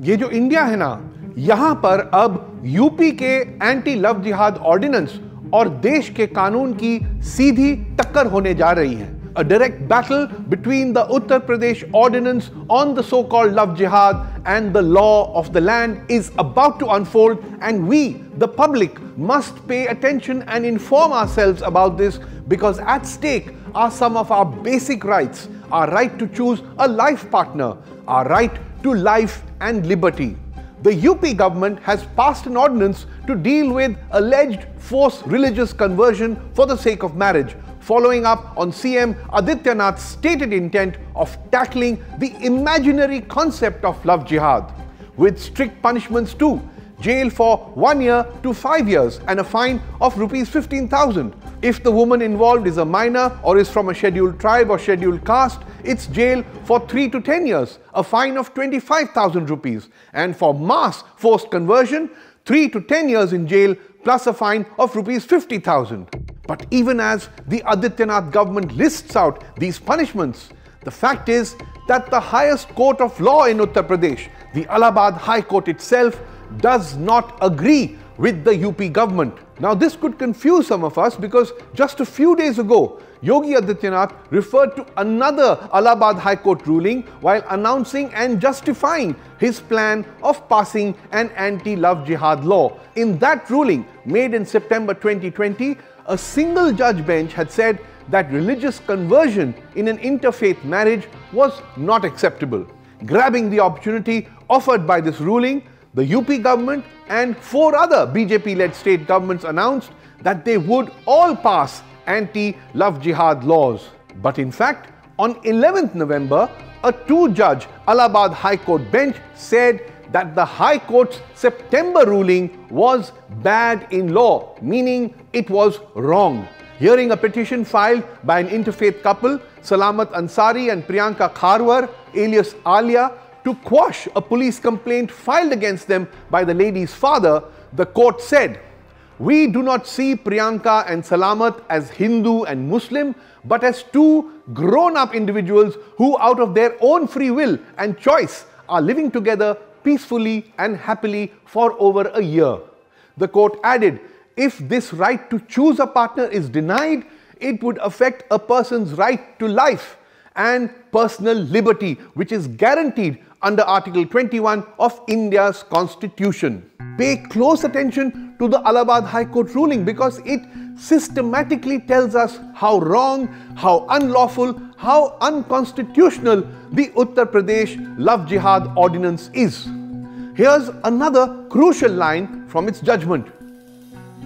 ये जो इंडिया है ना, यहां पर अब यूपी के एंटी लव जिहाद ऑर्डिनेंस और देश के कानून की सीधी टक्कर होने जा रही है. A direct battle between the Uttar Pradesh ordinance on the so-called love jihad and the law of the land is about to unfold, and we, the public, must pay attention and inform ourselves about this, because at stake are some of our basic rights: our right to choose a life partner, our right to life and liberty. The UP government has passed an ordinance to deal with alleged forced religious conversion for the sake of marriage, following up on CM Adityanath's stated intent of tackling the imaginary concept of love jihad, with strict punishments too: jail for 1 year to 5 years and a fine of rupees 15,000. If the woman involved is a minor or is from a scheduled tribe or scheduled caste, it's jail for 3 to 10 years, a fine of 25,000 rupees, and for mass forced conversion, 3 to 10 years in jail plus a fine of rupees 50,000. But even as the Adityanath government lists out these punishments, the fact is that the highest court of law in Uttar Pradesh, the Allahabad High Court itself, does not agree with the UP government. Now this could confuse some of us, because just a few days ago, Yogi Adityanath referred to another Allahabad High Court ruling while announcing and justifying his plan of passing an anti-love jihad law. In that ruling, made in September 2020, a single judge bench had said that religious conversion in an interfaith marriage was not acceptable. Grabbing the opportunity offered by this ruling, the UP government and 4 other BJP-led state governments announced that they would all pass anti-love jihad laws. But in fact, on 11th November, a 2-judge Allahabad High Court bench said that the High Court's September ruling was bad in law, meaning it was wrong. Hearing a petition filed by an interfaith couple, Salamat Ansari and Priyanka Kharwar, alias Alia, to quash a police complaint filed against them by the lady's father, the court said, "We do not see Priyanka and Salamat as Hindu and Muslim, but as 2 grown-up individuals who, out of their own free will and choice, are living together peacefully and happily for over a year." The court added, if this right to choose a partner is denied, it would affect a person's right to life and personal liberty, which is guaranteed under Article 21 of India's Constitution. Pay close attention to the Allahabad High Court ruling, because it systematically tells us how wrong, how unlawful, how unconstitutional the Uttar Pradesh love jihad ordinance is. Here's another crucial line from its judgment.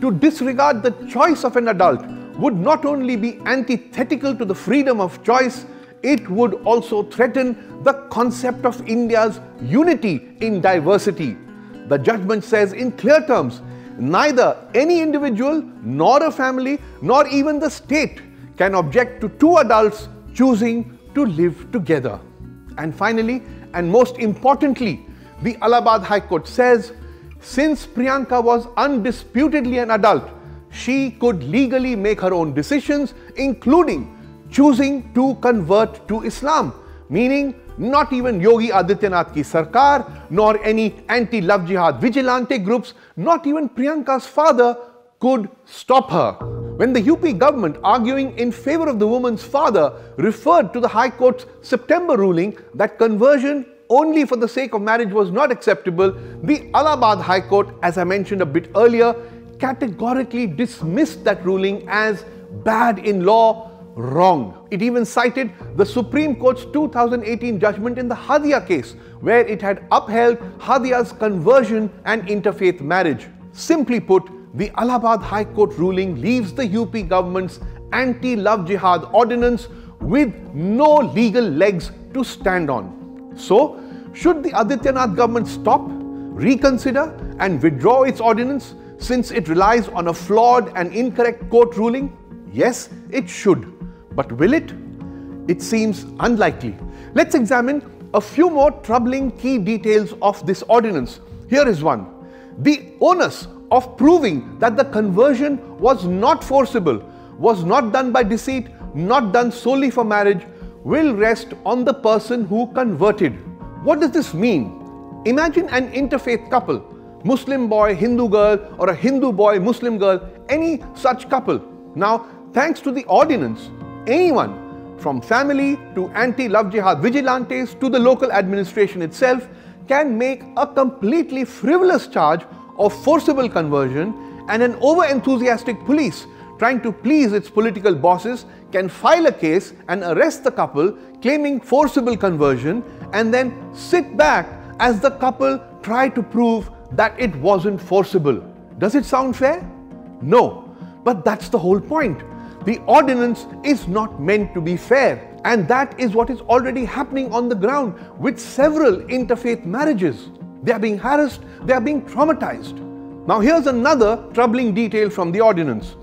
To disregard the choice of an adult would not only be antithetical to the freedom of choice, it would also threaten the concept of India's unity in diversity. The judgment says in clear terms, neither any individual, nor a family, nor even the state can object to 2 adults choosing to live together. And finally, and most importantly, the Allahabad High Court says, since Priyanka was undisputedly an adult, she could legally make her own decisions, including choosing to convert to Islam, meaning not even Yogi Adityanath ki sarkar, nor any anti-love jihad vigilante groups, not even Priyanka's father could stop her. When the UP government, arguing in favor of the woman's father, referred to the High Court's September ruling that conversion only for the sake of marriage was not acceptable, the Allahabad High Court, as I mentioned a bit earlier, categorically dismissed that ruling as bad in law, wrong. It even cited the Supreme Court's 2018 judgment in the Hadia case, where it had upheld Hadia's conversion and interfaith marriage. Simply put, the Allahabad High Court ruling leaves the UP government's anti-love jihad ordinance with no legal legs to stand on. So, should the Adityanath government stop, reconsider and withdraw its ordinance, since it relies on a flawed and incorrect court ruling? Yes, it should. But will it? It seems unlikely. Let's examine a few more troubling key details of this ordinance. Here is one. The onus of proving that the conversion was not forcible, was not done by deceit, not done solely for marriage, will rest on the person who converted. What does this mean? Imagine an interfaith couple, Muslim boy, Hindu girl, or a Hindu boy, Muslim girl, any such couple. Now, thanks to the ordinance, anyone from family to anti-love jihad vigilantes to the local administration itself can make a completely frivolous charge of forcible conversion, and an over-enthusiastic police trying to please its political bosses can file a case and arrest the couple claiming forcible conversion and then sit back as the couple try to prove that it wasn't forcible. Does it sound fair? No, but that's the whole point. The ordinance is not meant to be fair, and that is what is already happening on the ground with several interfaith marriages. They are being harassed, they are being traumatized. Now here's another troubling detail from the ordinance.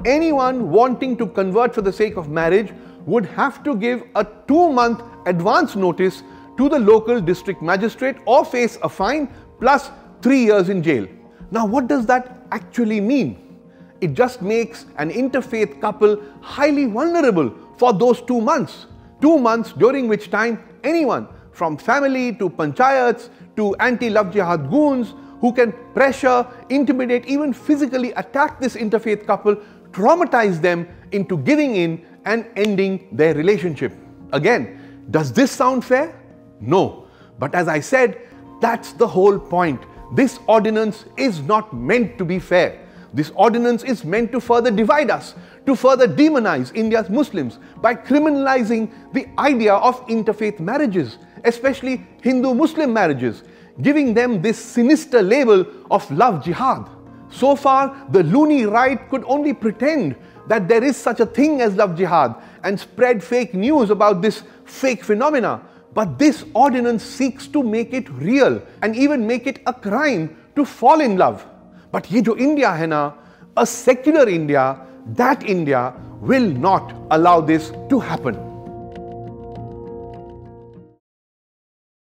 Anyone wanting to convert for the sake of marriage would have to give a 2-month advance notice to the local district magistrate or face a fine plus 3 years in jail. Now what does that actually mean? It just makes an interfaith couple highly vulnerable for those 2 months. 2 months during which time anyone from family to panchayats to anti-love jihad goons who can pressure, intimidate, even physically attack this interfaith couple, traumatize them into giving in and ending their relationship. Again, does this sound fair? No. But as I said, that's the whole point. This ordinance is not meant to be fair. This ordinance is meant to further divide us, to further demonize India's Muslims by criminalizing the idea of interfaith marriages, especially Hindu-Muslim marriages, giving them this sinister label of love jihad. So far, the loony right could only pretend that there is such a thing as love jihad and spread fake news about this fake phenomena. But this ordinance seeks to make it real and even make it a crime to fall in love. But ये जो India है ना, a secular India, that India will not allow this to happen.